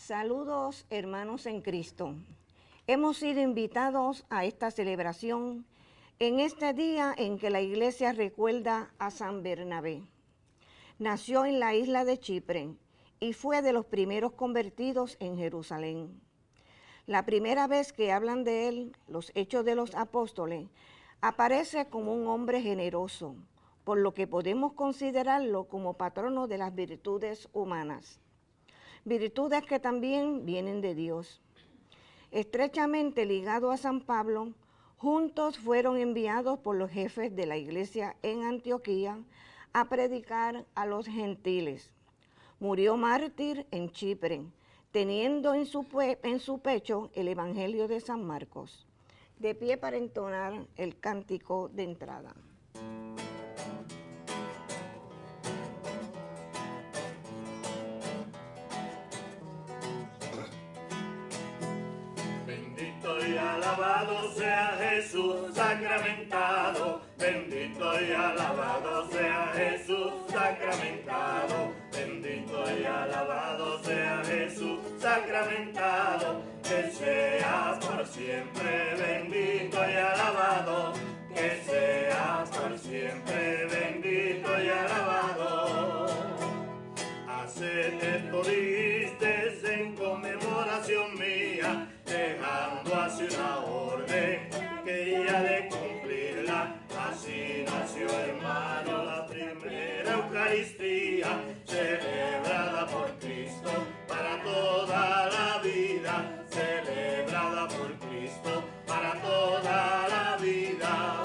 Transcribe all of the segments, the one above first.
Saludos, hermanos en Cristo. Hemos sido invitados a esta celebración en este día en que la iglesia recuerda a San Bernabé. Nació en la isla de Chipre y fue de los primeros convertidos en Jerusalén. La primera vez que hablan de él, los Hechos de los Apóstoles, aparece como un hombre generoso, por lo que podemos considerarlo como patrono de las virtudes humanas. Virtudes que también vienen de Dios. Estrechamente ligado a San Pablo, juntos fueron enviados por los jefes de la iglesia en Antioquía a predicar a los gentiles. Murió mártir en Chipre, teniendo en su pecho el Evangelio de San Marcos. De pie para entonar el cántico de entrada. Bendito y alabado sea Jesús sacramentado, bendito y alabado sea Jesús sacramentado, bendito y alabado sea Jesús sacramentado, que seas por siempre bendito y alabado, que seas por siempre bendito y alabado. Haced esto diste en conmemoración mía, dejando así una orden que ya de cumplirla. Así nació, hermano, la primera Eucaristía, celebrada por Cristo para toda la vida, celebrada por Cristo para toda la vida.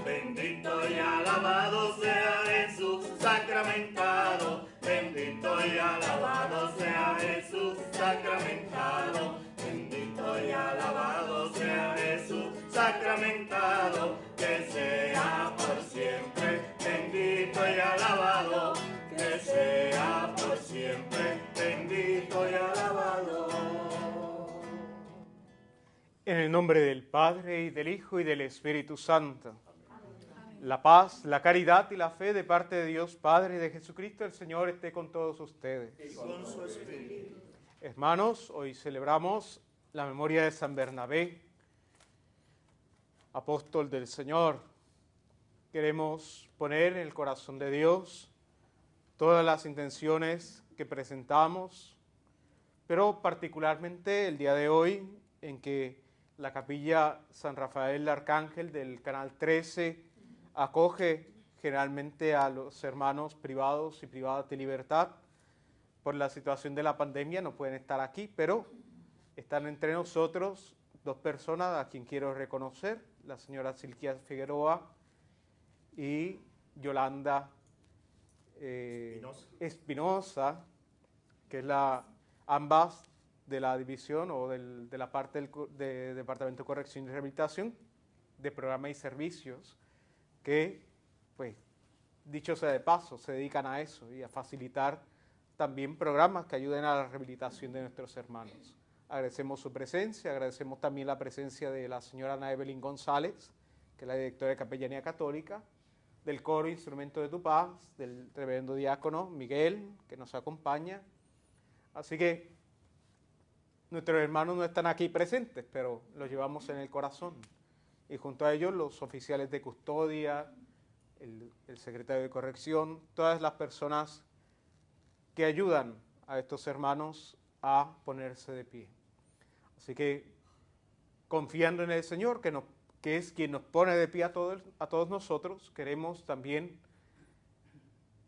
Bendito y alabado sea Jesús sacramentado, bendito y alabado sea Jesús sacramentado, bendito y alabado sea Jesús sacramentado, que sea por siempre bendito y alabado, que sea por siempre bendito y alabado. En el nombre del Padre, y del Hijo, y del Espíritu Santo. La paz, la caridad y la fe de parte de Dios Padre y de Jesucristo el Señor esté con todos ustedes. Y con su espíritu. Hermanos, hoy celebramos la memoria de San Bernabé, apóstol del Señor. Queremos poner en el corazón de Dios todas las intenciones que presentamos, pero particularmente el día de hoy en que la capilla San Rafael Arcángel del Canal 13 acoge generalmente a los hermanos privados y privadas de libertad. Por la situación de la pandemia no pueden estar aquí, pero están entre nosotros dos personas a quien quiero reconocer, la señora Silquia Figueroa y Yolanda Espinosa, que es ambas de la división o de la parte del Departamento de Corrección y Rehabilitación de Programas y Servicios, que, pues, dicho sea de paso, se dedican a eso y a facilitar también programas que ayuden a la rehabilitación de nuestros hermanos. Agradecemos su presencia, agradecemos también la presencia de la señora Ana Evelyn González, que es la directora de Capellanía Católica, del coro Instrumento de tu Paz, del reverendo diácono Miguel, que nos acompaña. Así que nuestros hermanos no están aquí presentes, pero los llevamos en el corazón. Y junto a ellos los oficiales de custodia, el secretario de corrección, todas las personas que ayudan a estos hermanos a ponerse de pie. Así que, confiando en el Señor, que es quien nos pone de pie a todos nosotros, queremos también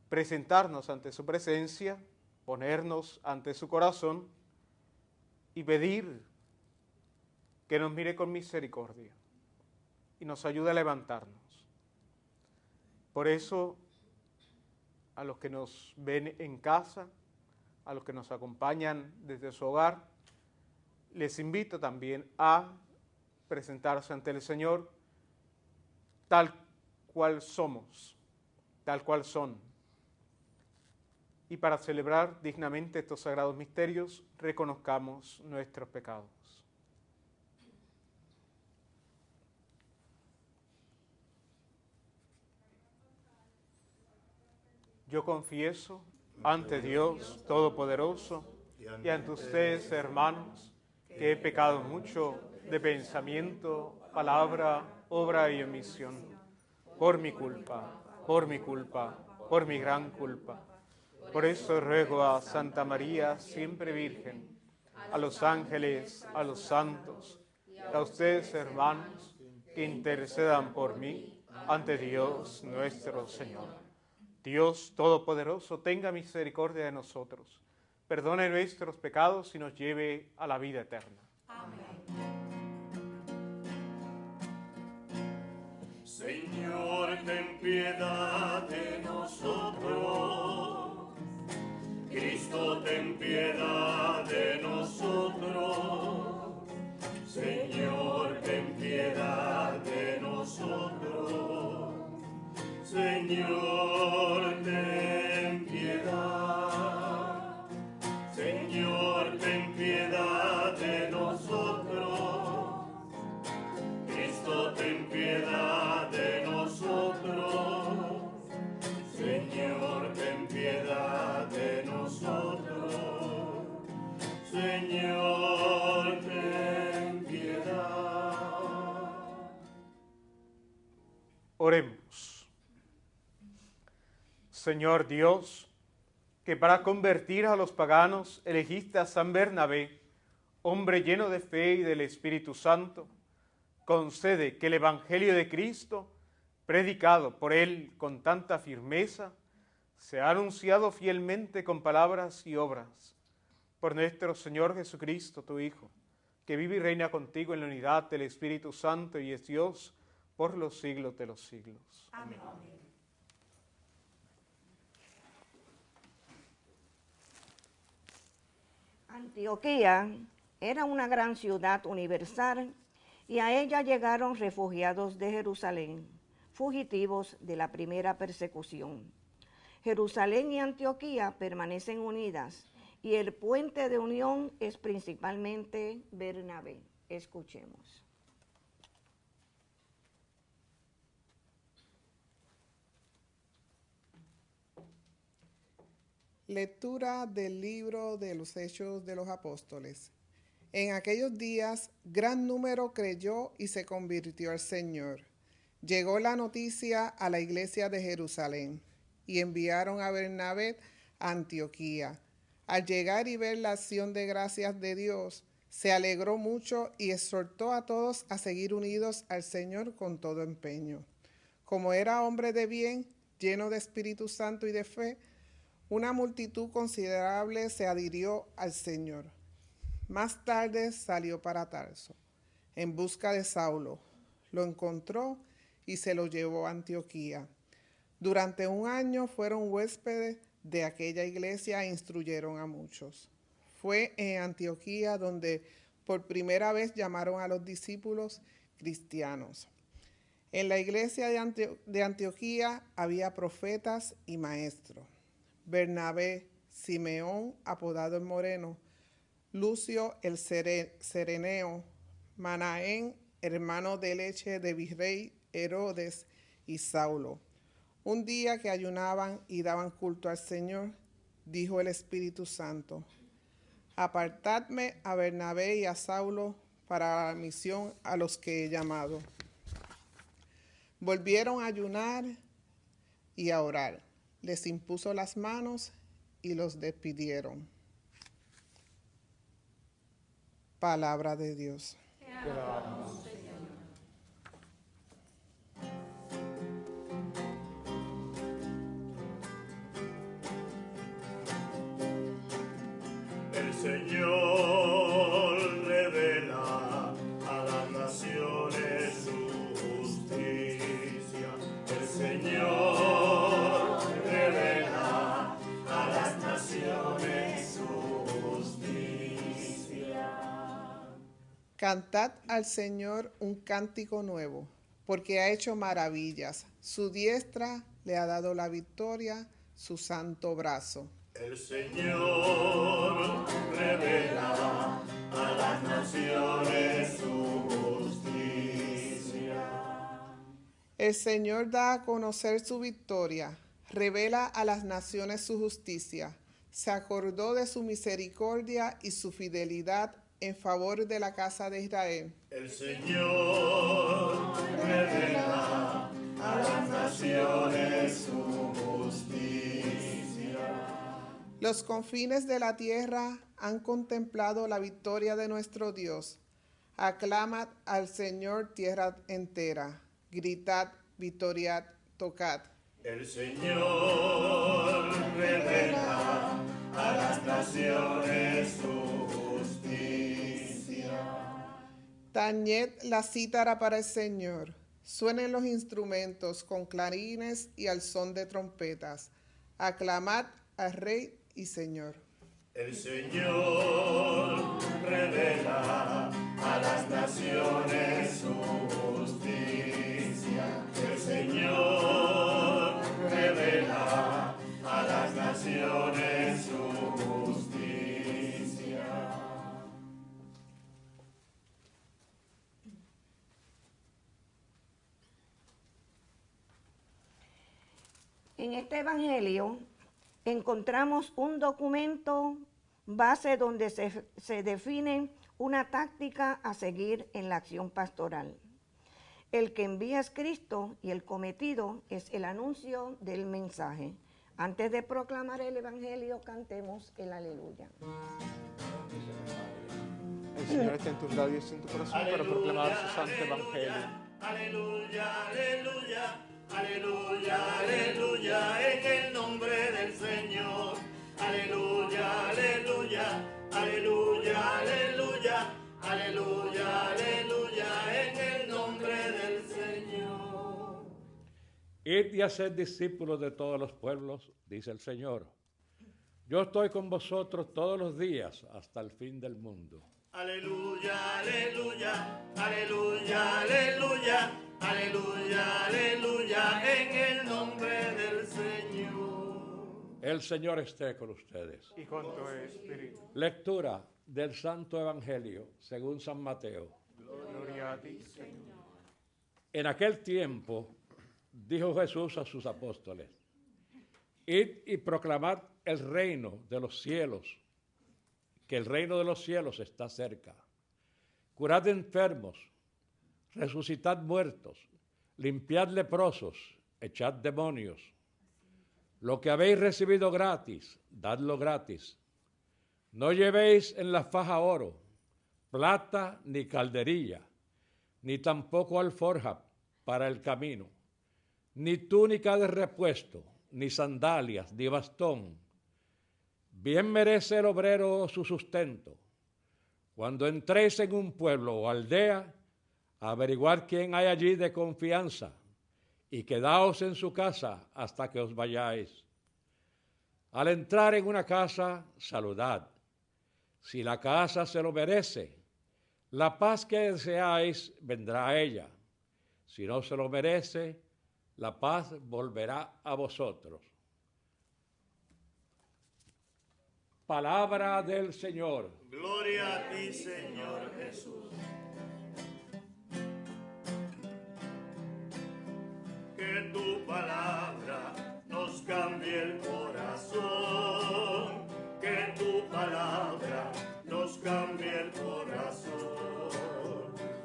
presentarnos ante su presencia, ponernos ante su corazón y pedir que nos mire con misericordia y nos ayude a levantarnos. Por eso, a los que nos ven en casa, a los que nos acompañan desde su hogar, les invito también a presentarse ante el Señor tal cual somos, tal cual son. Y para celebrar dignamente estos sagrados misterios, reconozcamos nuestros pecados. Yo confieso ante Dios Todopoderoso y ante ustedes, hermanos, que he pecado mucho de pensamiento, palabra, obra y omisión, por mi culpa, por mi gran culpa. Por eso ruego a Santa María, siempre Virgen, a los ángeles, a los santos, y a ustedes, hermanos, que intercedan por mí ante Dios nuestro Señor. Dios Todopoderoso, tenga misericordia de nosotros, perdone nuestros pecados y nos lleve a la vida eterna. Señor, ten piedad de nosotros. Cristo, ten piedad de nosotros. Señor, ten piedad de nosotros. Señor, ten piedad. Señor, ten piedad de nosotros. Cristo, ten piedad de nosotros. Señor, ten piedad de nosotros. Señor, ten piedad. Oremos. Señor Dios, que para convertir a los paganos elegiste a San Bernabé, hombre lleno de fe y del Espíritu Santo, concede que el Evangelio de Cristo, predicado por él con tanta firmeza, sea anunciado fielmente con palabras y obras. Por nuestro Señor Jesucristo, tu Hijo, que vive y reina contigo en la unidad del Espíritu Santo y es Dios por los siglos de los siglos. Amén. Antioquía era una gran ciudad universal y a ella llegaron refugiados de Jerusalén, fugitivos de la primera persecución. Jerusalén y Antioquía permanecen unidas y el puente de unión es principalmente Bernabé. Escuchemos. Lectura del libro de los Hechos de los Apóstoles. En aquellos días, gran número creyó y se convirtió al Señor. Llegó la noticia a la iglesia de Jerusalén y enviaron a Bernabé a Antioquía. Al llegar y ver la acción de gracias de Dios, se alegró mucho y exhortó a todos a seguir unidos al Señor con todo empeño. Como era hombre de bien, lleno de Espíritu Santo y de fe, una multitud considerable se adhirió al Señor. Más tarde salió para Tarso, en busca de Saulo. Lo encontró y se lo llevó a Antioquía. Durante un año fueron huéspedes de aquella iglesia e instruyeron a muchos. Fue en Antioquía donde por primera vez llamaron a los discípulos cristianos. En la iglesia de Antioquía había profetas y maestros. Bernabé, Simeón, apodado el Moreno, Lucio el Cereneo, Manaén, hermano de leche de virrey Herodes, y Saulo. Un día que ayunaban y daban culto al Señor, dijo el Espíritu Santo: apartadme a Bernabé y a Saulo para la misión a los que he llamado. Volvieron a ayunar y a orar. Les impuso las manos y los despidieron. Palabra de Dios. Te alabamos, Señor. El Señor revela a las naciones su justicia. El Señor revela a las naciones su justicia. Cantad al Señor un cántico nuevo, porque ha hecho maravillas. Su diestra le ha dado la victoria, su santo brazo. El Señor revela a las naciones su justicia. El Señor da a conocer su victoria, revela a las naciones su justicia. se acordó de su misericordia y su fidelidad en favor de la casa de Israel. El Señor revela a las naciones su justicia. Los confines de la tierra han contemplado la victoria de nuestro Dios. Aclamad al Señor tierra entera. Gritad, victoriad, tocad. El Señor revela a las naciones su justicia. Tañed la cítara para el Señor. Suenen los instrumentos con clarines y al son de trompetas. Aclamad al Rey y Señor. El Señor revela a las naciones su justicia. El Señor revela a las naciones su justicia. En este evangelio encontramos un documento base donde se define una táctica a seguir en la acción pastoral. El que envía es Cristo y el cometido es el anuncio del mensaje. Antes de proclamar el evangelio, cantemos el aleluya. El Señor está en tus labios y en tu corazón para proclamar su santo evangelio. Aleluya, aleluya, aleluya, aleluya, en el nombre del Señor. Aleluya, aleluya, aleluya, aleluya, aleluya, aleluya, en el nombre del Señor. Id y haced discípulos de todos los pueblos, dice el Señor. Yo estoy con vosotros todos los días hasta el fin del mundo. Aleluya, aleluya, aleluya, aleluya, aleluya, aleluya, en el nombre del Señor. El Señor esté con ustedes. Y con tu espíritu. Lectura del Santo Evangelio según San Mateo. Gloria a ti, Señor. En aquel tiempo dijo Jesús a sus apóstoles: Id y proclamad el reino de los cielos, que el reino de los cielos está cerca. Curad enfermos, resucitad muertos, limpiad leprosos, echad demonios. Lo que habéis recibido gratis, dadlo gratis. No llevéis en la faja oro, plata ni calderilla, ni tampoco alforja para el camino, ni túnica de repuesto, ni sandalias, ni bastón. Bien merece el obrero su sustento. Cuando entréis en un pueblo o aldea, averiguad quién hay allí de confianza y quedaos en su casa hasta que os vayáis. Al entrar en una casa, saludad. Si la casa se lo merece, la paz que deseáis vendrá a ella. Si no se lo merece, la paz volverá a vosotros. Palabra del Señor. Gloria a ti, Señor Jesús. Que tu palabra nos cambie el corazón. Que tu palabra nos cambie el corazón.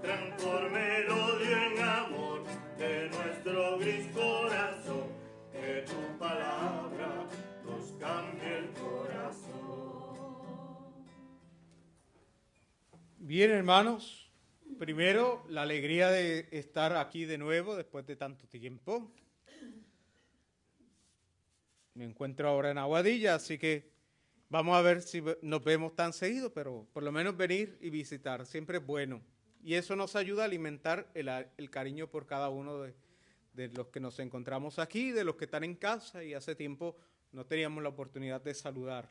Transforme el odio en amor de nuestro gris corazón. Que tu palabra nos cambie el corazón. Bien, hermanos, primero la alegría de estar aquí de nuevo después de tanto tiempo. Me encuentro ahora en Aguadilla, así que vamos a ver si nos vemos tan seguido, pero por lo menos venir y visitar siempre es bueno. Y eso nos ayuda a alimentar el cariño por cada uno de los que nos encontramos aquí, de los que están en casa, y hace tiempo no teníamos la oportunidad de saludar.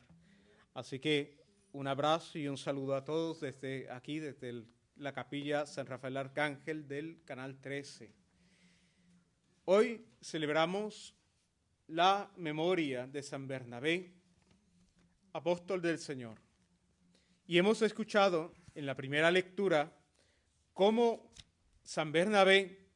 Así que un abrazo y un saludo a todos desde aquí, desde la capilla San Rafael Arcángel del Canal 13. Hoy celebramos la memoria de San Bernabé, apóstol del Señor. Y hemos escuchado en la primera lectura cómo San Bernabé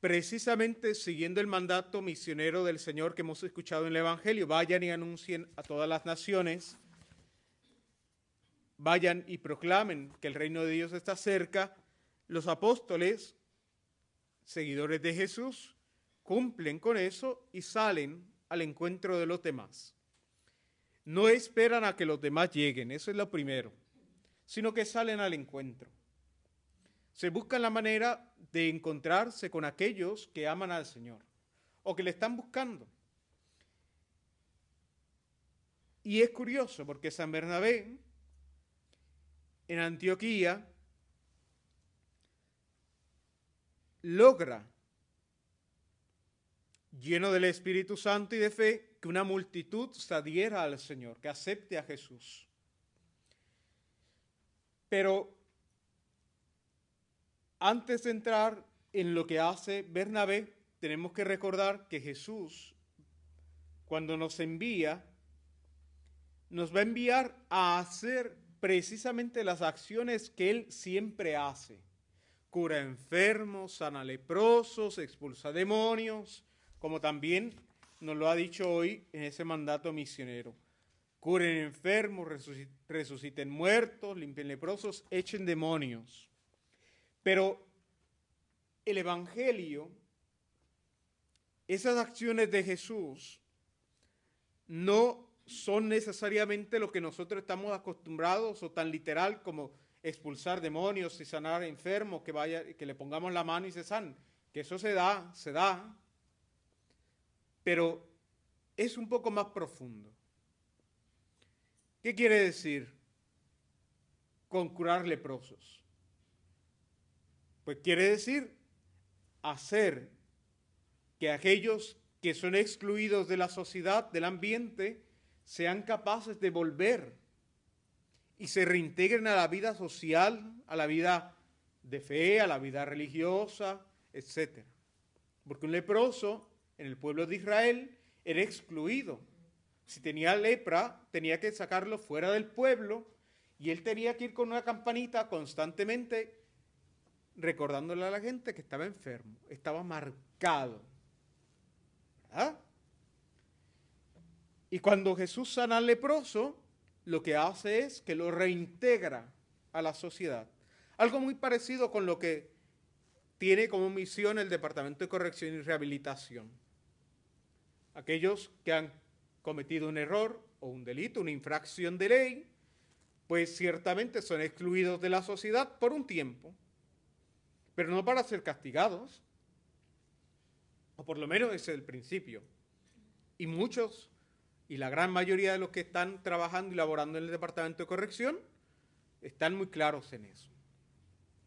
precisamente siguiendo el mandato misionero del Señor que hemos escuchado en el Evangelio, vayan y anuncien a todas las naciones, vayan y proclamen que el reino de Dios está cerca. Los apóstoles, seguidores de Jesús, cumplen con eso y salen al encuentro de los demás. No esperan a que los demás lleguen, eso es lo primero, sino que salen al encuentro. Se buscan la manera de encontrarse con aquellos que aman al Señor o que le están buscando. Y es curioso porque San Bernabé, en Antioquía, logra, lleno del Espíritu Santo y de fe, que una multitud se adhiera al Señor, que acepte a Jesús. Pero antes de entrar en lo que hace Bernabé, tenemos que recordar que Jesús, cuando nos envía, nos va a enviar a hacer precisamente las acciones que Él siempre hace. Cura enfermos, sana leprosos, expulsa demonios, como también nos lo ha dicho hoy en ese mandato misionero. Curen enfermos, resuciten muertos, limpien leprosos, echen demonios. Pero el Evangelio, esas acciones de Jesús, no son necesariamente lo que nosotros estamos acostumbrados o tan literal como expulsar demonios y sanar enfermos, que le pongamos la mano y se sanen, que eso se da, pero es un poco más profundo. ¿Qué quiere decir con curar leprosos? Pues quiere decir hacer que aquellos que son excluidos de la sociedad, del ambiente, sean capaces de volver y se reintegren a la vida social, a la vida de fe, a la vida religiosa, etc. Porque un leproso en el pueblo de Israel era excluido. Si tenía lepra, tenía que sacarlo fuera del pueblo y él tenía que ir con una campanita constantemente recordándole a la gente que estaba enfermo, estaba marcado. ¿Verdad? Y cuando Jesús sana al leproso, lo que hace es que lo reintegra a la sociedad. Algo muy parecido con lo que tiene como misión el Departamento de Corrección y Rehabilitación. Aquellos que han cometido un error o un delito, una infracción de ley, pues ciertamente son excluidos de la sociedad por un tiempo, pero no para ser castigados, o por lo menos ese es el principio. Y muchos, y la gran mayoría de los que están trabajando y laborando en el Departamento de Corrección, están muy claros en eso.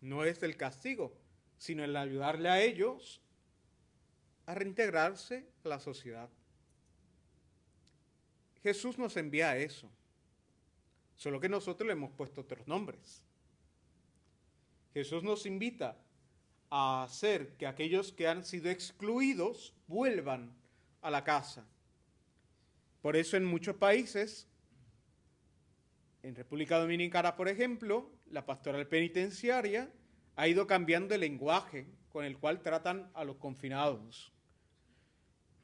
No es el castigo, sino el ayudarle a ellos a reintegrarse a la sociedad. Jesús nos envía a eso, solo que nosotros le hemos puesto otros nombres. Jesús nos invita a hacer que aquellos que han sido excluidos vuelvan a la casa. Por eso en muchos países, en República Dominicana, por ejemplo, la pastoral penitenciaria ha ido cambiando el lenguaje con el cual tratan a los confinados.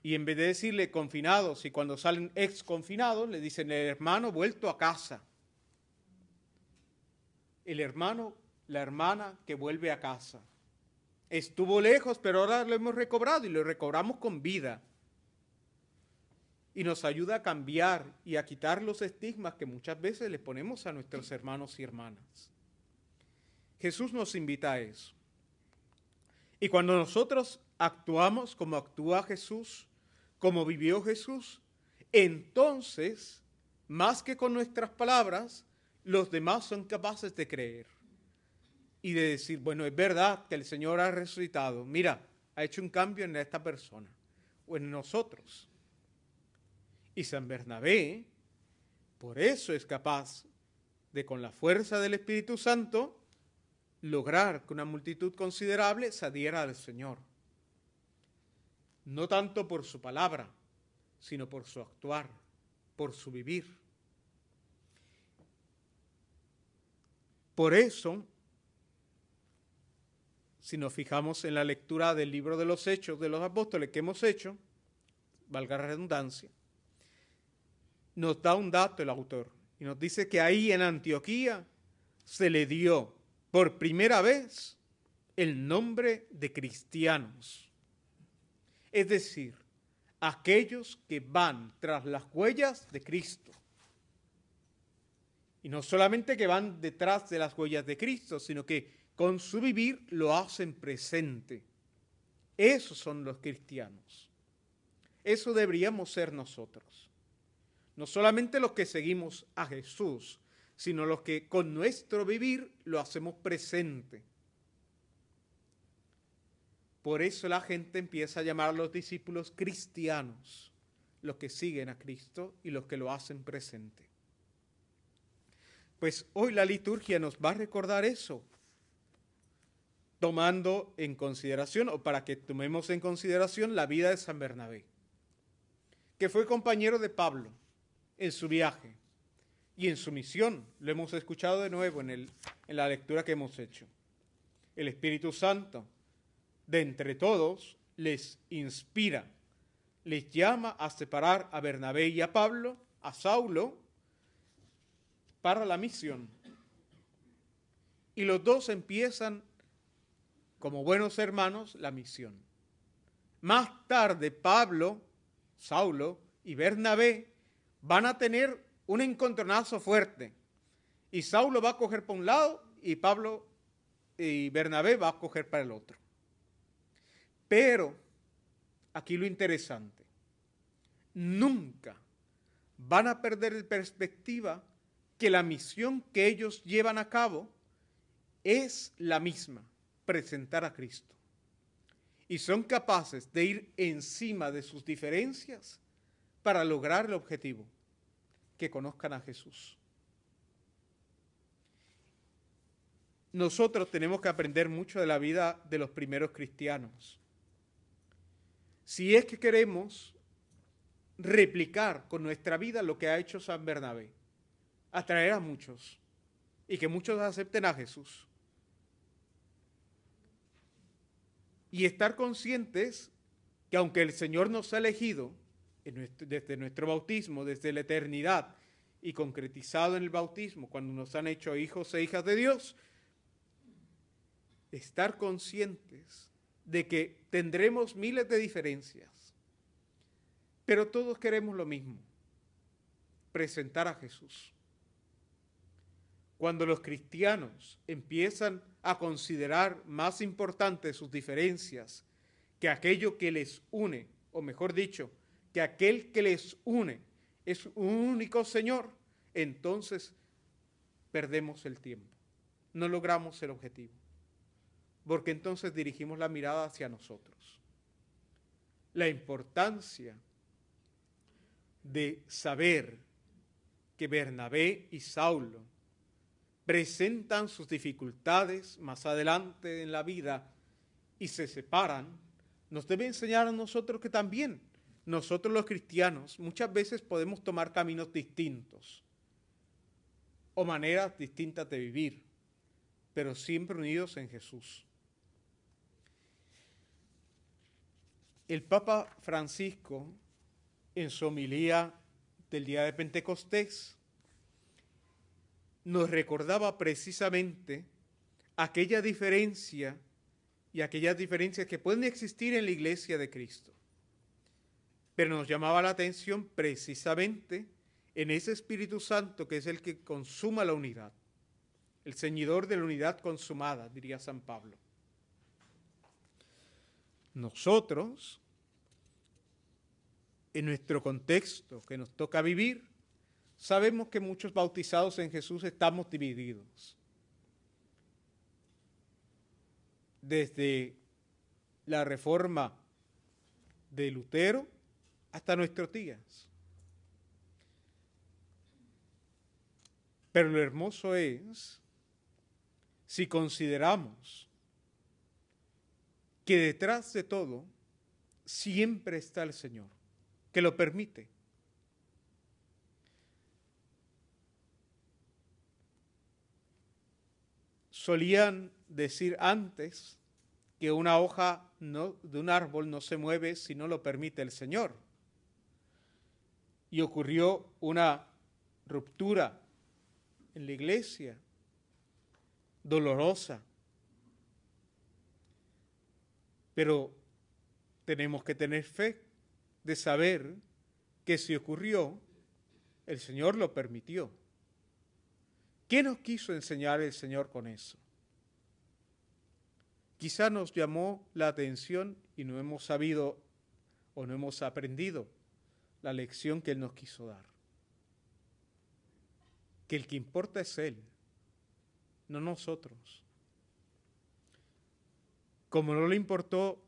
Y en vez de decirle confinados y cuando salen exconfinados, le dicen el hermano vuelto a casa. El hermano, la hermana que vuelve a casa. Estuvo lejos, pero ahora lo hemos recobrado y lo recobramos con vida. Y nos ayuda a cambiar y a quitar los estigmas que muchas veces le ponemos a nuestros hermanos y hermanas. Jesús nos invita a eso. Y cuando nosotros actuamos como actúa Jesús, como vivió Jesús, entonces, más que con nuestras palabras, los demás son capaces de creer y de decir, bueno, es verdad que el Señor ha resucitado. Mira, ha hecho un cambio en esta persona o en nosotros. Y San Bernabé, por eso es capaz de, con la fuerza del Espíritu Santo, lograr que una multitud considerable se adhiera al Señor. No tanto por su palabra, sino por su actuar, por su vivir. Por eso, si nos fijamos en la lectura del libro de los Hechos de los Apóstoles que hemos hecho, valga la redundancia, nos da un dato el autor y nos dice que ahí en Antioquía se le dio por primera vez el nombre de cristianos. Es decir, aquellos que van tras las huellas de Cristo. Y no solamente que van detrás de las huellas de Cristo, sino que con su vivir lo hacen presente. Esos son los cristianos. Eso deberíamos ser nosotros. No solamente los que seguimos a Jesús, sino los que con nuestro vivir lo hacemos presente. Por eso la gente empieza a llamar a los discípulos cristianos, los que siguen a Cristo y los que lo hacen presente. Pues hoy la liturgia nos va a recordar eso, tomando en consideración, o para que tomemos en consideración, la vida de San Bernabé, que fue compañero de Pablo en su viaje y en su misión. Lo hemos escuchado de nuevo en la lectura que hemos hecho. El Espíritu Santo, de entre todos, les inspira, les llama a separar a Bernabé y a Pablo, a Saulo, para la misión. Y los dos empiezan, como buenos hermanos, la misión. Más tarde, Pablo, Saulo y Bernabé van a tener un encontronazo fuerte. Y Saulo va a coger para un lado y Pablo y Bernabé va a coger para el otro. Pero, aquí lo interesante, nunca van a perder de perspectiva que la misión que ellos llevan a cabo es la misma, presentar a Cristo. Y son capaces de ir encima de sus diferencias para lograr el objetivo, que conozcan a Jesús. Nosotros tenemos que aprender mucho de la vida de los primeros cristianos. Si es que queremos replicar con nuestra vida lo que ha hecho San Bernabé, atraer a muchos y que muchos acepten a Jesús. Y estar conscientes que aunque el Señor nos ha elegido desde nuestro bautismo, desde la eternidad y concretizado en el bautismo, cuando nos han hecho hijos e hijas de Dios, estar conscientes de que tendremos miles de diferencias, pero todos queremos lo mismo, presentar a Jesús. Cuando los cristianos empiezan a considerar más importantes sus diferencias que aquello que les une, o mejor dicho, que aquel que les une es un único Señor, entonces perdemos el tiempo, no logramos el objetivo, porque entonces dirigimos la mirada hacia nosotros. La importancia de saber que Bernabé y Saulo presentan sus dificultades más adelante en la vida y se separan, nos debe enseñar a nosotros que también nosotros los cristianos muchas veces podemos tomar caminos distintos o maneras distintas de vivir, pero siempre unidos en Jesús. El Papa Francisco, en su homilía del día de Pentecostés, nos recordaba precisamente aquella diferencia y aquellas diferencias que pueden existir en la Iglesia de Cristo. Pero nos llamaba la atención precisamente en ese Espíritu Santo que es el que consuma la unidad, el ceñidor de la unidad consumada, diría San Pablo. Nosotros, en nuestro contexto que nos toca vivir, sabemos que muchos bautizados en Jesús estamos divididos. Desde la reforma de Lutero hasta nuestros días. Pero lo hermoso es si consideramos que detrás de todo siempre está el Señor, que lo permite. Solían decir antes que una hoja de un árbol no se mueve si no lo permite el Señor. Y ocurrió una ruptura en la iglesia, dolorosa. Pero tenemos que tener fe de saber que si ocurrió, el Señor lo permitió. ¿Qué nos quiso enseñar el Señor con eso? Quizá nos llamó la atención y no hemos sabido o no hemos aprendido la lección que Él nos quiso dar. Que el que importa es Él, no nosotros. Como no le importó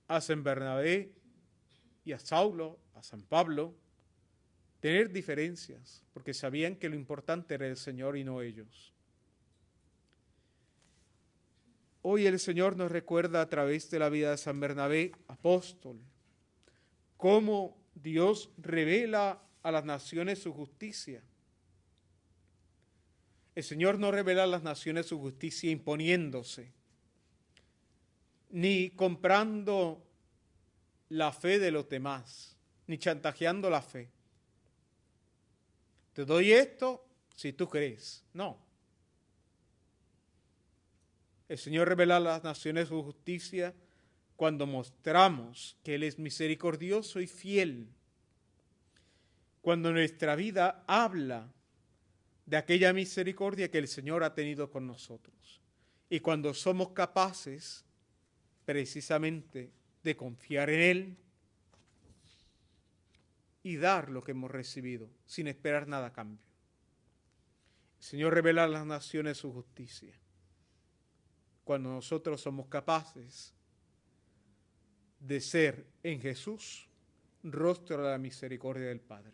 a San Bernabé y a Saulo, a San Pablo, tener diferencias, porque sabían que lo importante era el Señor y no ellos. Hoy el Señor nos recuerda a través de la vida de San Bernabé, apóstol, cómo Dios revela a las naciones su justicia. El Señor no revela a las naciones su justicia imponiéndose, ni comprando la fe de los demás, ni chantajeando la fe. Te doy esto si tú crees. No. El Señor revela a las naciones su justicia cuando mostramos que Él es misericordioso y fiel. Cuando nuestra vida habla de aquella misericordia que el Señor ha tenido con nosotros. Y cuando somos capaces precisamente de confiar en Él y dar lo que hemos recibido sin esperar nada a cambio. El Señor revela a las naciones su justicia cuando nosotros somos capaces de ser en Jesús rostro de la misericordia del Padre.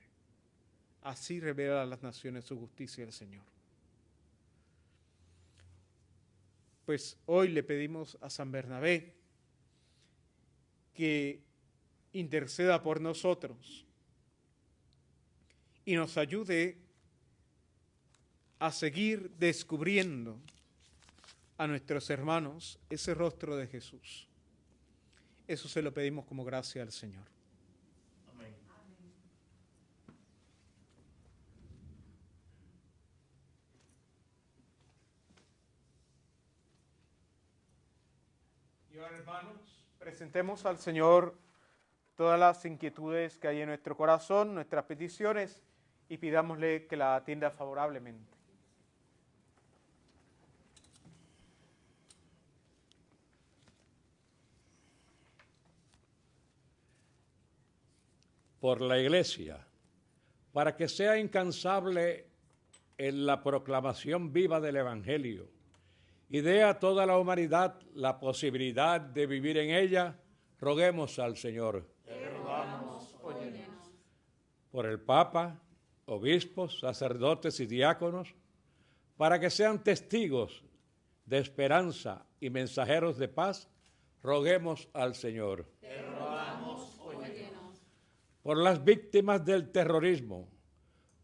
Así revela a las naciones su justicia el Señor. Pues hoy le pedimos a San Bernabé que interceda por nosotros y nos ayude a seguir descubriendo a nuestros hermanos ese rostro de Jesús. Eso se lo pedimos como gracia al Señor. Amén. Y ahora, hermanos, presentemos al Señor todas las inquietudes que hay en nuestro corazón, nuestras peticiones, y pidámosle que la atienda favorablemente. Por la Iglesia, para que sea incansable en la proclamación viva del Evangelio y dé a toda la humanidad la posibilidad de vivir en ella, roguemos al Señor. Te rogamos, óyenos. Por el Papa, obispos, sacerdotes y diáconos, para que sean testigos de esperanza y mensajeros de paz, roguemos al Señor. Te rogamos, óyenos. Por las víctimas del terrorismo,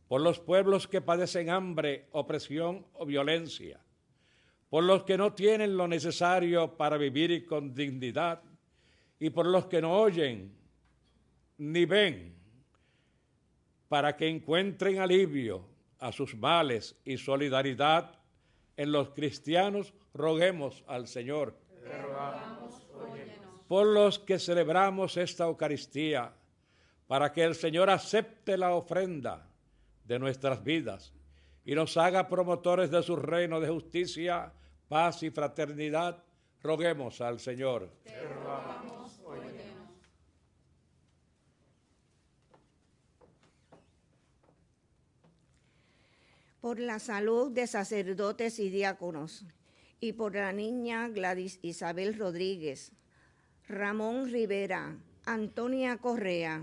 por los pueblos que padecen hambre, opresión o violencia, por los que no tienen lo necesario para vivir con dignidad y por los que no oyen ni ven, para que encuentren alivio a sus males y solidaridad en los cristianos, roguemos al Señor. Te rogamos, óyenos. Por los que celebramos esta Eucaristía, para que el Señor acepte la ofrenda de nuestras vidas y nos haga promotores de su reino de justicia, paz y fraternidad, roguemos al Señor. Te rogamos, óyenos. Por la salud de sacerdotes y diáconos, y por la niña Gladys Isabel Rodríguez, Ramón Rivera, Antonia Correa,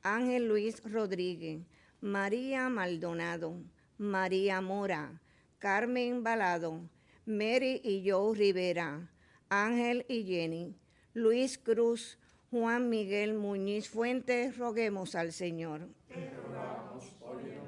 Ángel Luis Rodríguez, María Maldonado, María Mora, Carmen Balado, Mary y Joe Rivera, Ángel y Jenny, Luis Cruz, Juan Miguel Muñiz Fuentes, roguemos al Señor. Te rogamos, óyenos.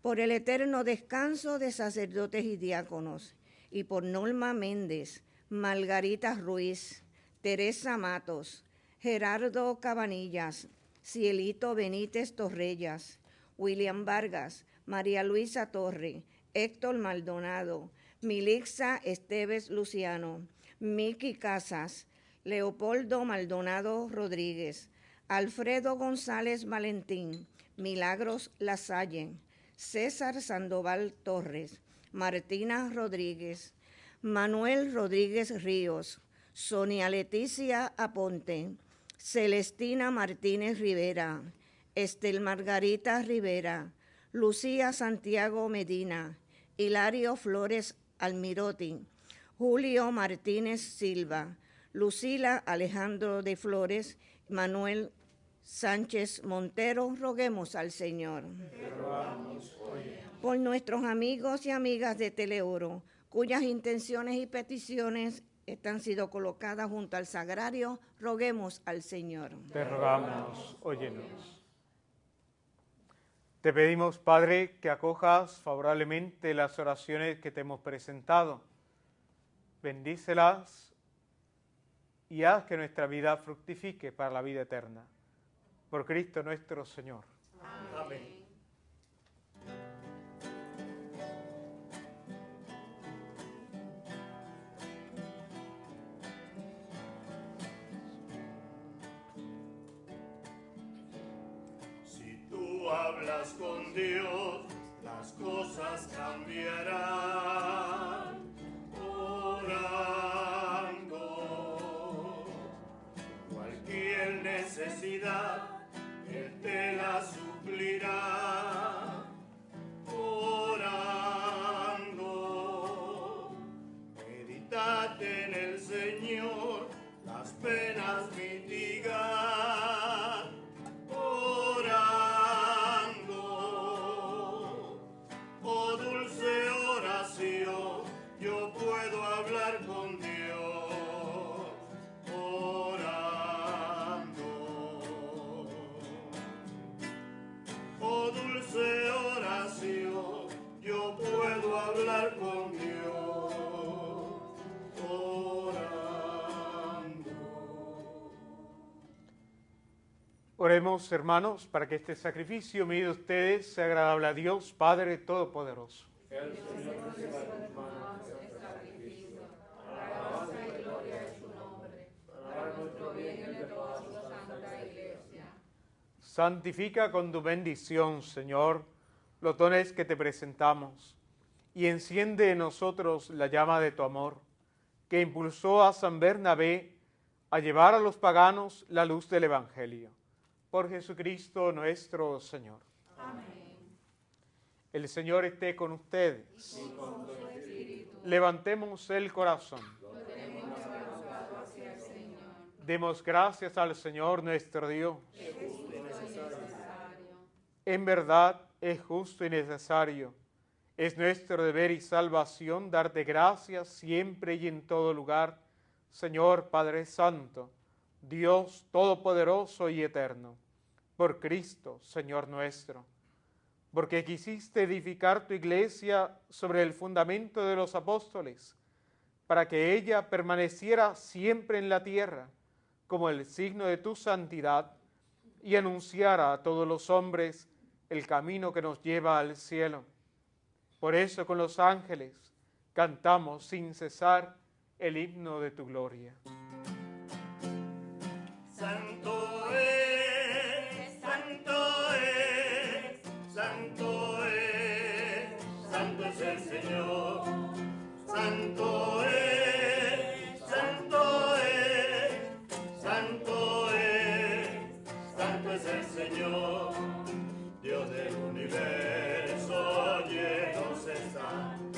Por el eterno descanso de sacerdotes y diáconos, y por Norma Méndez, Margarita Ruiz, Teresa Matos, Gerardo Cabanillas, Cielito Benítez Torrellas, William Vargas, María Luisa Torre, Héctor Maldonado, Milixa Esteves Luciano, Miki Casas, Leopoldo Maldonado Rodríguez, Alfredo González Valentín, Milagros Lasalle, César Sandoval Torres, Martina Rodríguez, Manuel Rodríguez Ríos, Sonia Leticia Aponte, Celestina Martínez Rivera, Estel Margarita Rivera, Lucía Santiago Medina, Hilario Flores Almirotti, Julio Martínez Silva, Lucila Alejandro de Flores, Manuel Sánchez Montero. Roguemos al Señor. Por nuestros amigos y amigas de Teleoro, cuyas intenciones y peticiones están sido colocadas junto al sagrario, roguemos al Señor. Te rogamos, óyenos. Te pedimos, Padre, que acojas favorablemente las oraciones que te hemos presentado. Bendícelas y haz que nuestra vida fructifique para la vida eterna. Por Cristo nuestro Señor. Amén. Hablas con Dios, las cosas cambiarán. Orando, cualquier necesidad, Él te la suplirá. Orando, medítate en el Señor, las penas mitigar. Yo puedo hablar con Dios orando. Oh dulce oración, yo puedo hablar con Dios orando. Oremos, hermanos, para que este sacrificio mío de ustedes sea agradable a Dios, Padre Todopoderoso. El Señor reciba de tus manos este sacrificio, alabanza y gloria de su nombre, para nuestro bien y el de toda su santa Iglesia. Santifica con tu bendición, Señor, los dones que te presentamos, y enciende en nosotros la llama de tu amor, que impulsó a San Bernabé a llevar a los paganos la luz del Evangelio. Por Jesucristo nuestro Señor. Amén. El Señor esté con ustedes. Y con tu espíritu. Levantemos el corazón. Lo tenemos levantado hacia el Señor. Demos gracias al Señor nuestro Dios. Es justo y necesario. En verdad es justo y necesario. Es nuestro deber y salvación darte gracias siempre y en todo lugar, Señor Padre Santo, Dios Todopoderoso y Eterno, por Cristo, Señor nuestro. Porque quisiste edificar tu iglesia sobre el fundamento de los apóstoles, para que ella permaneciera siempre en la tierra, como el signo de tu santidad, y anunciara a todos los hombres el camino que nos lleva al cielo. Por eso con los ángeles cantamos sin cesar el himno de tu gloria. Santo es, santo es, santo es, santo es el Señor. Santo es, santo es, santo es, santo es el Señor. Dios del universo llenos están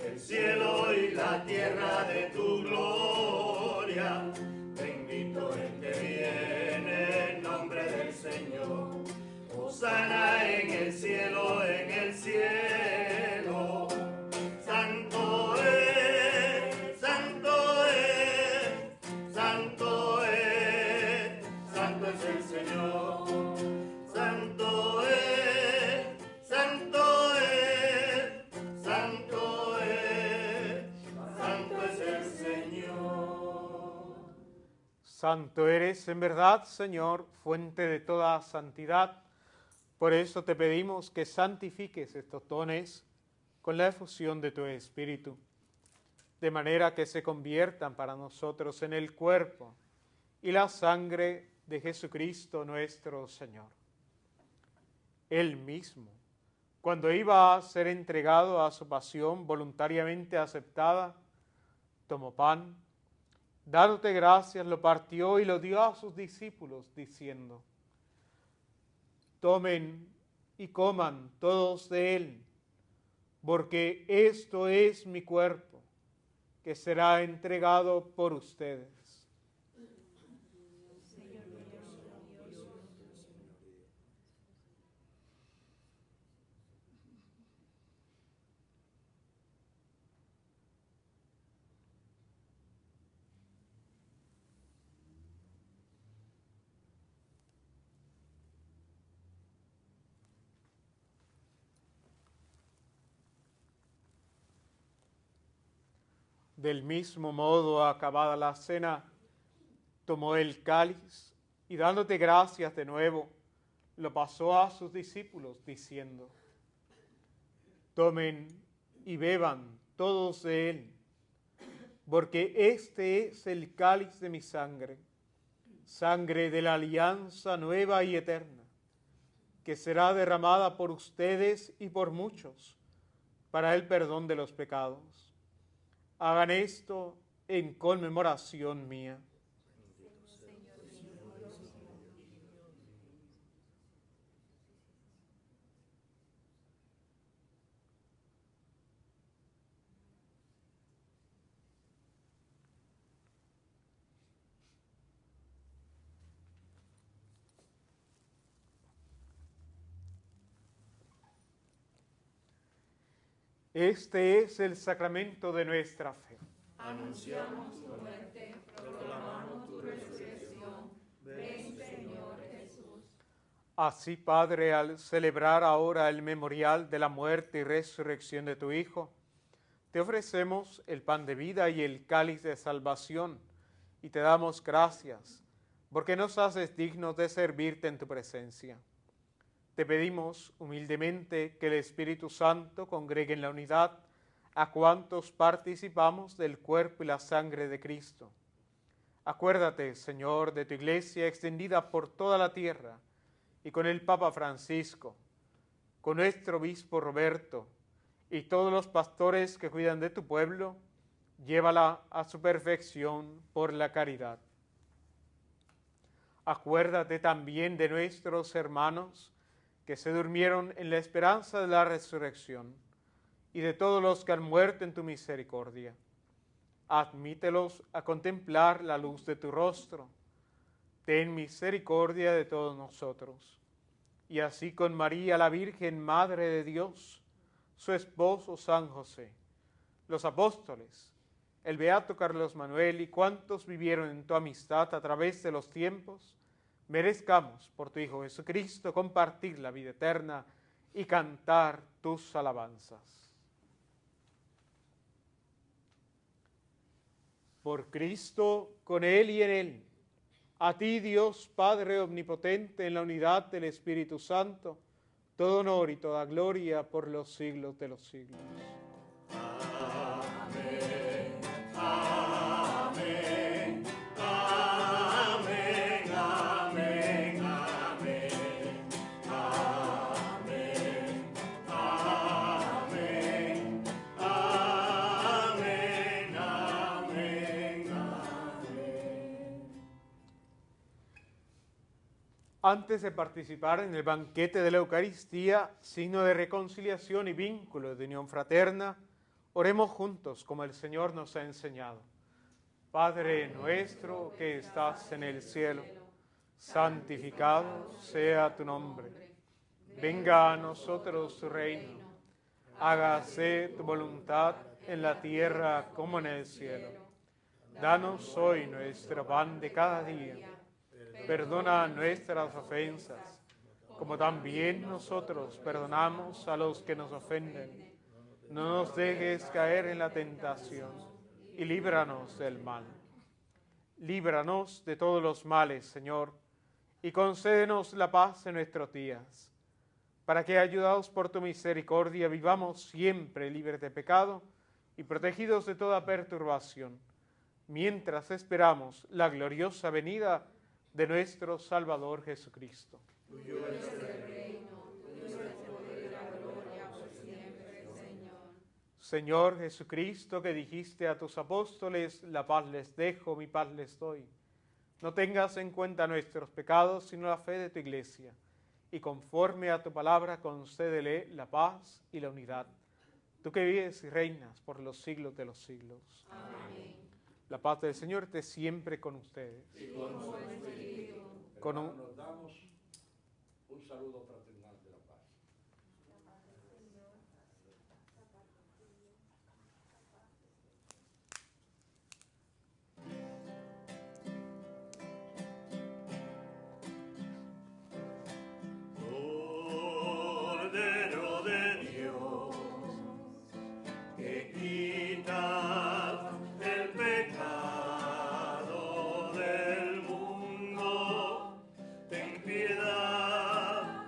el cielo y la tierra de tu gloria. Bendito el que viene en nombre del Señor. Hosana en el cielo, en el cielo. Santo es, santo es, santo es, santo es el Señor. Santo es, santo es, santo es, santo es el Señor. Santo eres en verdad, Señor, fuente de toda santidad. Por eso te pedimos que santifiques estos dones con la efusión de tu Espíritu, de manera que se conviertan para nosotros en el cuerpo y la sangre de Jesucristo nuestro Señor. Él mismo, cuando iba a ser entregado a su pasión voluntariamente aceptada, tomó pan, dándote gracias, lo partió y lo dio a sus discípulos, diciendo: tomen y coman todos de él, porque esto es mi cuerpo, que será entregado por ustedes. Del mismo modo, acabada la cena, tomó el cáliz y dándote gracias de nuevo, lo pasó a sus discípulos, diciendo: tomen y beban todos de él, porque este es el cáliz de mi sangre, sangre de la alianza nueva y eterna, que será derramada por ustedes y por muchos para el perdón de los pecados. Hagan esto en conmemoración mía. Este es el sacramento de nuestra fe. Anunciamos tu muerte, proclamamos tu resurrección. Ven, Señor Jesús. Así, Padre, al celebrar ahora el memorial de la muerte y resurrección de tu Hijo, te ofrecemos el pan de vida y el cáliz de salvación, y te damos gracias, porque nos haces dignos de servirte en tu presencia. Te pedimos humildemente que el Espíritu Santo congregue en la unidad a cuantos participamos del cuerpo y la sangre de Cristo. Acuérdate, Señor, de tu iglesia extendida por toda la tierra, y con el Papa Francisco, con nuestro obispo Roberto, y todos los pastores que cuidan de tu pueblo, llévala a su perfección por la caridad. Acuérdate también de nuestros hermanos que se durmieron en la esperanza de la resurrección, y de todos los que han muerto en tu misericordia. Admítelos a contemplar la luz de tu rostro. Ten misericordia de todos nosotros. Y así con María, la Virgen Madre de Dios, su esposo San José, los apóstoles, el beato Carlos Manuel y cuantos vivieron en tu amistad a través de los tiempos, merezcamos por tu Hijo Jesucristo compartir la vida eterna y cantar tus alabanzas. Por Cristo, con Él y en Él, a ti, Dios Padre omnipotente, en la unidad del Espíritu Santo, todo honor y toda gloria por los siglos de los siglos. Amén. Amén. Amén. Amén. Amén. Amén. Amén. Amén. Amén. Antes de participar en el banquete de la Eucaristía, signo de reconciliación y vínculo de unión fraterna, oremos juntos como el Señor nos ha enseñado. Padre nuestro que estás en el cielo, santificado sea tu nombre. Venga a nosotros tu reino. Hágase tu voluntad en la tierra como en el cielo. Danos hoy nuestro pan de cada día. Perdona nuestras ofensas, como también nosotros perdonamos a los que nos ofenden. No nos dejes caer en la tentación y líbranos del mal. líbranos de todos los males, Señor, y concédenos la paz en nuestros días, para que, ayudados por tu misericordia, vivamos siempre libres de pecado y protegidos de toda perturbación, mientras esperamos la gloriosa venida de nuestro Salvador Jesucristo. Tuyo es el reino, tuyo es el poder y la gloria por siempre, Señor. Señor Jesucristo, que dijiste a tus apóstoles, la paz les dejo, mi paz les doy. No tengas en cuenta nuestros pecados, sino la fe de tu Iglesia, y conforme a tu palabra concédele la paz y la unidad. Tú que vives y reinas por los siglos de los siglos. Amén. La paz del Señor esté siempre con ustedes. Y con su espíritu. Nos damos un saludo fraternal de la paz. Cordero de Dios, que quitas el pecado del mundo, ten piedad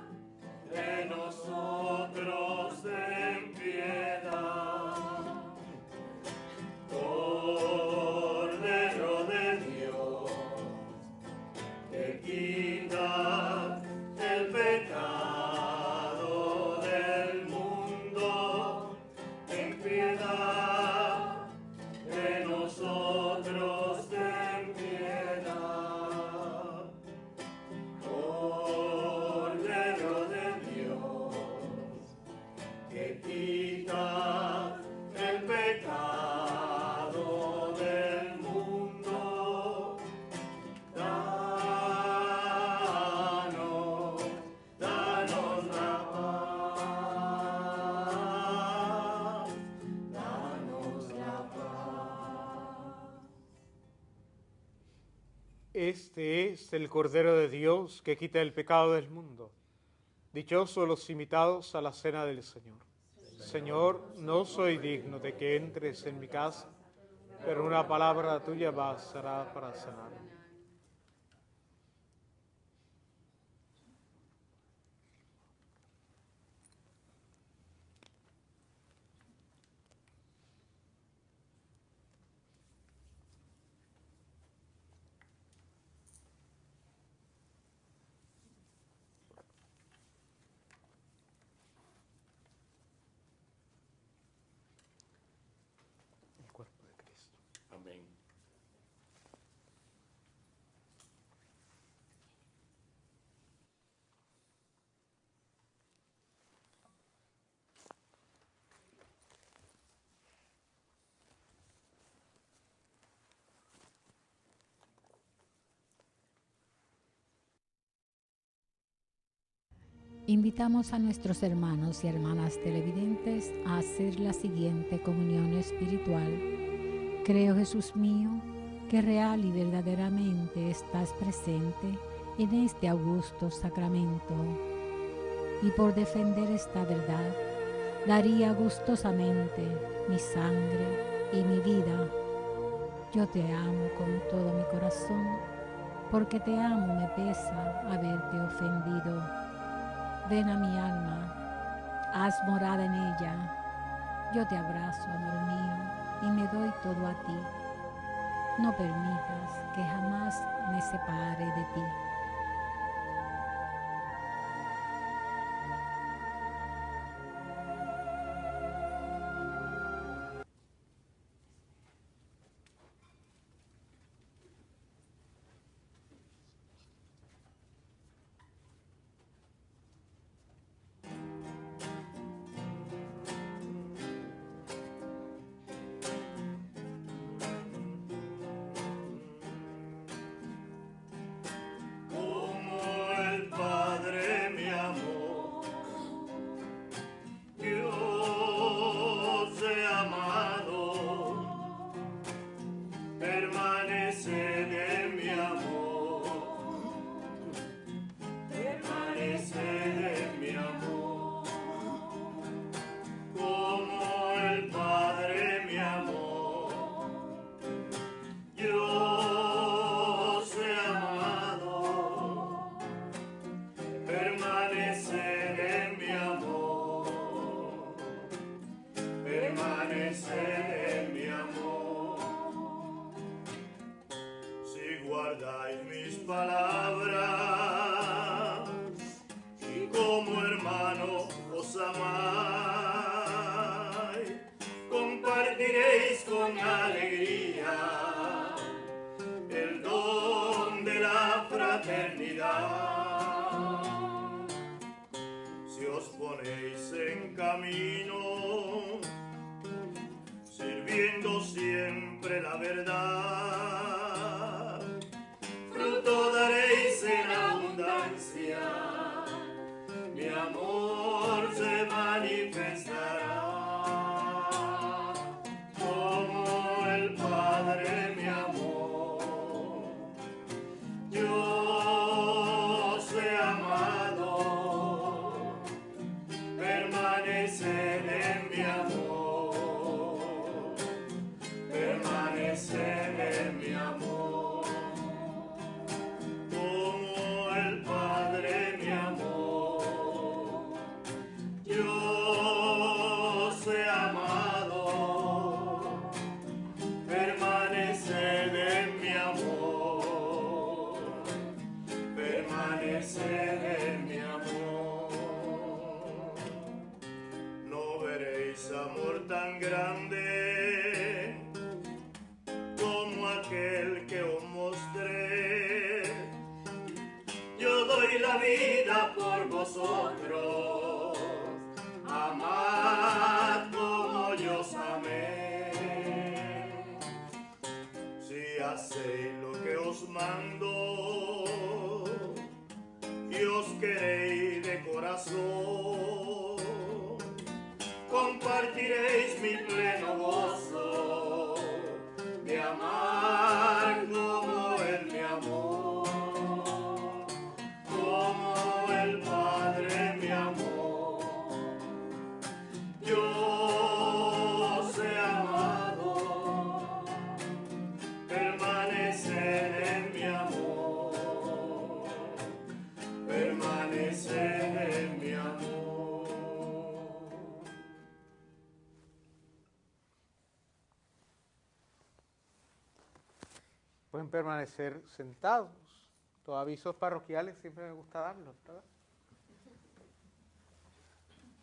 de nosotros, ten piedad. Cordero de Dios, que quitas el pecado del mundo, ten piedad de nosotros, ten piedad. Cordero de Dios, que quitas el pecado del mundo, danos la paz, danos la paz. Este es el Cordero de Dios que quita el pecado del mundo. Dichosos los invitados a la cena del Señor. Señor, no soy digno de que entres en mi casa, pero una palabra tuya bastará para sanar. El cuerpo de Cristo. Amén. Invitamos a nuestros hermanos y hermanas televidentes a hacer la siguiente comunión espiritual. Creo, Jesús mío, que real y verdaderamente estás presente en este augusto sacramento. Y por defender esta verdad, daría gustosamente mi sangre y mi vida. Yo te amo con todo mi corazón, porque te amo me pesa haberte ofendido. Ven a mi alma, haz morada en ella. Yo te abrazo, amor mío, y me doy todo a ti. No permitas que jamás me separe de ti. escucháis mis palabras y como hermano os amáis, compartiréis con alegría el don de la fraternidad. Si os ponéis en camino, sirviendo siempre la verdad, fruto daréis en abundancia, mi amor se manifestará. Como el Padre me amó, yo os he amado, permaneced en mi amor, permaneced en mi amor. Como el Padre me amó, yo os he amado, permaneced en mi amor, permaneced en mi amor. No veréis amor tan grande como aquel que os mostré. Yo doy la vida por vosotros, amad como yo os amé. Si hacéis lo que os mando y os queréis de corazón, compartiréis mi pleno gozo de amar como Él me amó. Como el Padre me amó, yo os he amado, permaneced en mi amor, permaneced en mi amor. Pueden permanecer sentados. Los avisos parroquiales siempre me gusta darlos, ¿verdad?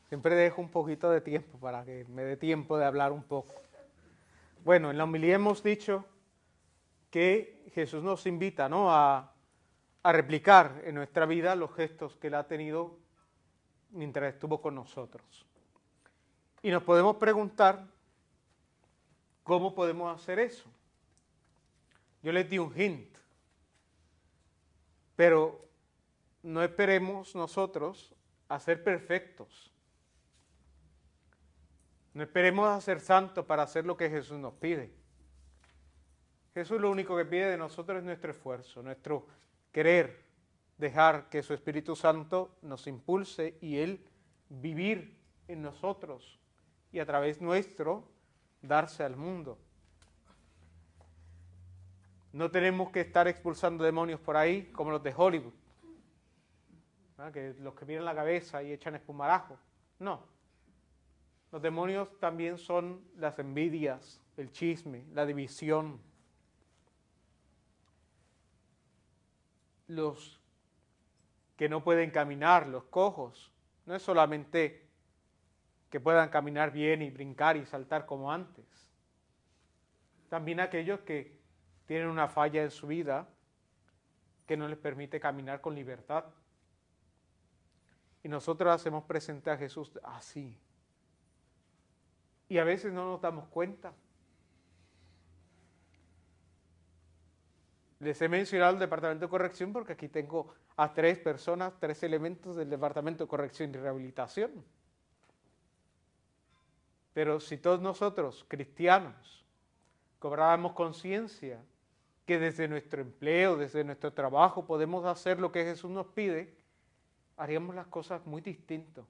Siempre dejo un poquito de tiempo para que me dé tiempo de hablar un poco. Bueno, en la homilía hemos dicho que Jesús nos invita, ¿no?, a replicar en nuestra vida los gestos que Él ha tenido mientras estuvo con nosotros. Y nos podemos preguntar, ¿cómo podemos hacer eso? Yo les di un hint, pero no esperemos nosotros a ser perfectos. No esperemos a ser santos para hacer lo que Jesús nos pide. Jesús lo único que pide de nosotros es nuestro esfuerzo, nuestro querer dejar que su Espíritu Santo nos impulse y Él vivir en nosotros y a través nuestro darse al mundo. No tenemos que estar expulsando demonios por ahí como los de Hollywood, ¿verdad?, que los que miran la cabeza y echan espumarajo. No. Los demonios también son las envidias, el chisme, la división. Los que no pueden caminar, los cojos, no es solamente que puedan caminar bien y brincar y saltar como antes. También aquellos que tienen una falla en su vida que no les permite caminar con libertad. Y nosotros hacemos presente a Jesús así. Y a veces no nos damos cuenta. Les he mencionado el Departamento de Corrección porque aquí tengo a 3 personas, 3 elementos del Departamento de Corrección y Rehabilitación. Pero si todos nosotros, cristianos, cobráramos conciencia que desde nuestro empleo, desde nuestro trabajo podemos hacer lo que Jesús nos pide, haríamos las cosas muy distintas.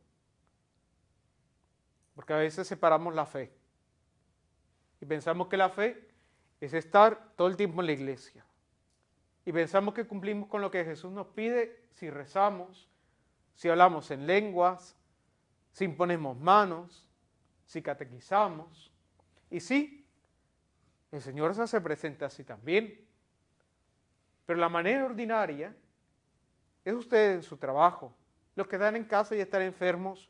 Porque a veces separamos la fe y pensamos que la fe es estar todo el tiempo en la iglesia. Y pensamos que cumplimos con lo que Jesús nos pide si rezamos, si hablamos en lenguas, si imponemos manos, si catequizamos. Y sí, el Señor se hace presente así también. Pero la manera ordinaria es usted en su trabajo, los que están en casa y están enfermos,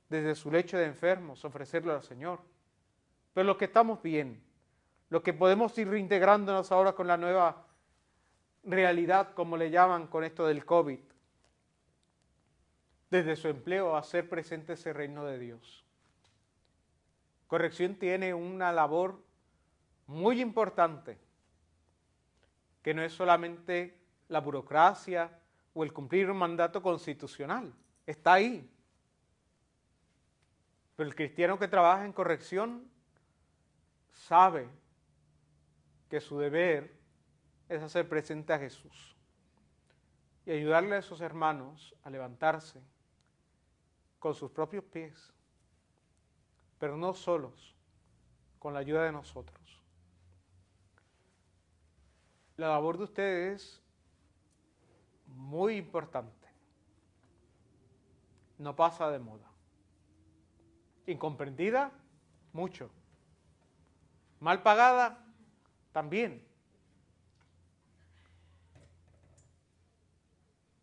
desde su lecho de enfermos, ofrecerlo al Señor. Pero los que estamos bien, los que podemos ir reintegrándonos ahora con la nueva realidad, como le llaman con esto del COVID, desde su empleo, hacer presente ese reino de Dios. Corrección tiene una labor muy importante, que no es solamente la burocracia o el cumplir un mandato constitucional, está ahí. Pero el cristiano que trabaja en corrección sabe que su deber es hacer presente a Jesús y ayudarle a esos hermanos a levantarse con sus propios pies, pero no solos, con la ayuda de nosotros. La labor de ustedes es muy importante, no pasa de moda. Incomprendida, mucho. Mal pagada, también.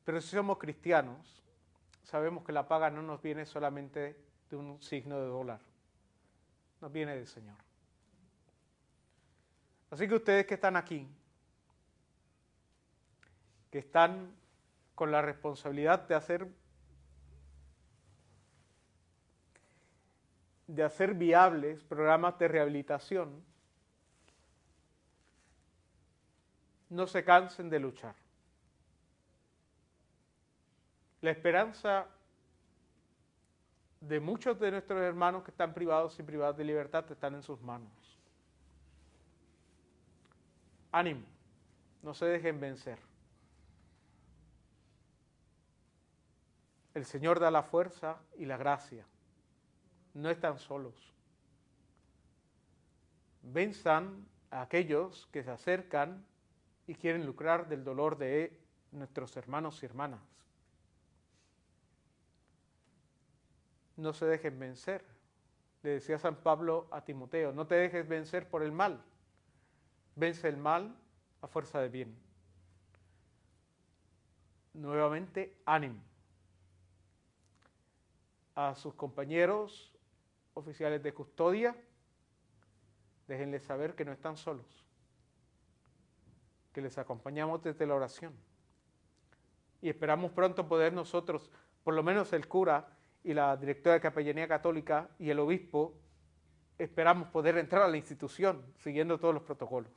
Pero si somos cristianos, sabemos que la paga no nos viene solamente de un signo de dólar, nos viene del Señor. Así que ustedes que están aquí, que están con la responsabilidad de hacer viables programas de rehabilitación, no se cansen de luchar. La esperanza de muchos de nuestros hermanos que están privados y privadas de libertad están en sus manos. Ánimo, no se dejen vencer. El Señor da la fuerza y la gracia. No están solos. Venzan a aquellos que se acercan y quieren lucrar del dolor de nuestros hermanos y hermanas. No se dejen vencer. Le decía San Pablo a Timoteo, no te dejes vencer por el mal. Vence el mal a fuerza de bien. Nuevamente, ánimo. A sus compañeros oficiales de custodia, déjenles saber que no están solos, que les acompañamos desde la oración. Y esperamos pronto poder nosotros, por lo menos el cura y la directora de Capellanía Católica y el obispo, esperamos poder entrar a la institución siguiendo todos los protocolos.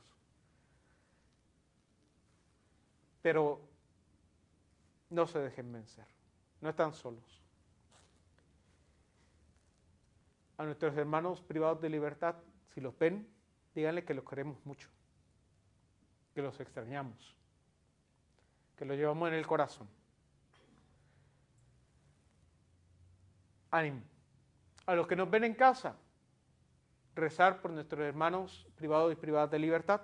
Pero no se dejen vencer, no están solos. A nuestros hermanos privados de libertad, si los ven, díganle que los queremos mucho, que los extrañamos, que los llevamos en el corazón. Ánimo. A los que nos ven en casa, rezar por nuestros hermanos privados y privadas de libertad.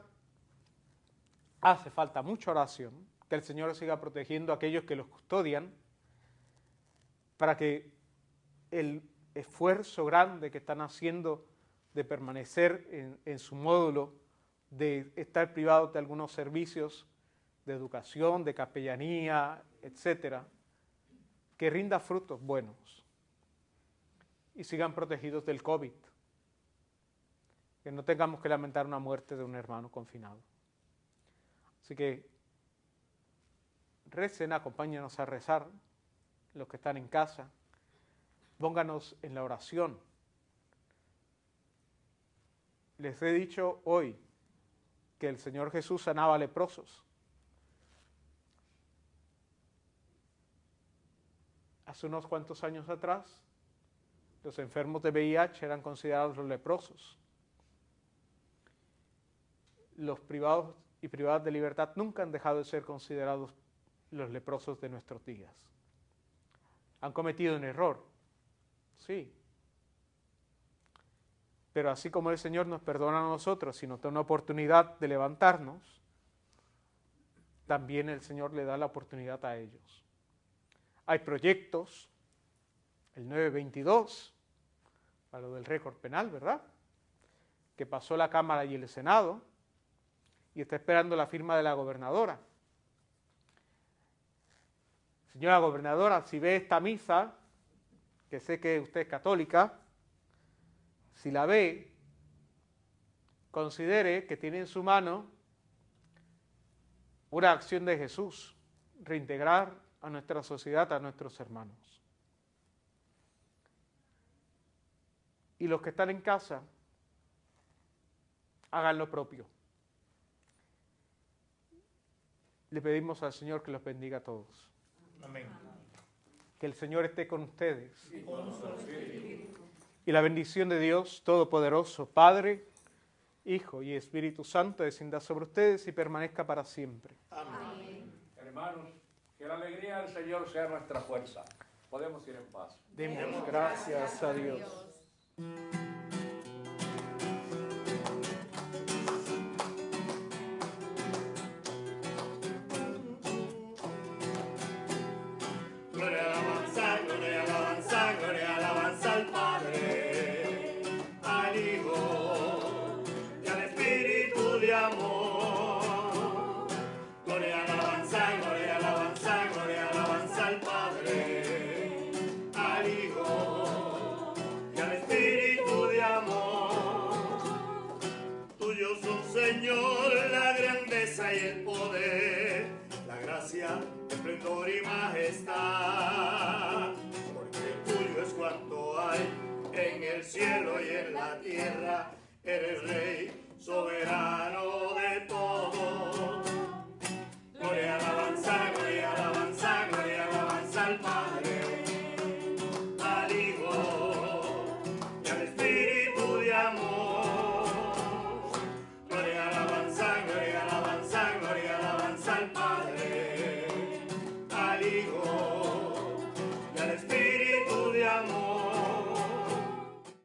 Hace falta mucha oración, que el Señor siga protegiendo a aquellos que los custodian, para que el esfuerzo grande que están haciendo de permanecer en su módulo, de estar privados de algunos servicios de educación, de capellanía, etcétera, que rinda frutos buenos y sigan protegidos del COVID, que no tengamos que lamentar una muerte de un hermano confinado. Así que recen, acompáñenos a rezar, los que están en casa, pónganos en la oración. Les he dicho hoy que el Señor Jesús sanaba leprosos. Hace unos cuantos años atrás, los enfermos de VIH eran considerados los leprosos. Los privados y privadas de libertad nunca han dejado de ser considerados los leprosos de nuestros días. Han cometido un error, sí. Pero así como el Señor nos perdona a nosotros y nos da una oportunidad de levantarnos, también el Señor le da la oportunidad a ellos. Hay proyectos, el 922, para lo del récord penal, ¿verdad?, que pasó la Cámara y el Senado, y está esperando la firma de la gobernadora. Señora gobernadora, si ve esta misa, que sé que usted es católica, si la ve, considere que tiene en su mano una acción de Jesús, reintegrar a nuestra sociedad, a nuestros hermanos. Y los que están en casa, hagan lo propio. Le pedimos al Señor que los bendiga a todos. Amén. Que el Señor esté con ustedes. Y la bendición de Dios Todopoderoso, Padre, Hijo y Espíritu Santo, descienda sobre ustedes y permanezca para siempre. Amén. Hermanos, que la alegría del Señor sea nuestra fuerza. Podemos ir en paz. Demos gracias a Dios. Gloria, alabanza, gloria, alabanza, gloria, alabanza al Padre, al Hijo y al Espíritu de amor. Gloria, alabanza, gloria, alabanza, gloria, alabanza al Padre, al Hijo y al Espíritu de amor. Tuyos son, Señor, la grandeza y el poder, la gracia, esplendor y majestad, porque tuyo es cuanto hay en el cielo y en la tierra. Eres Rey soberano de todo.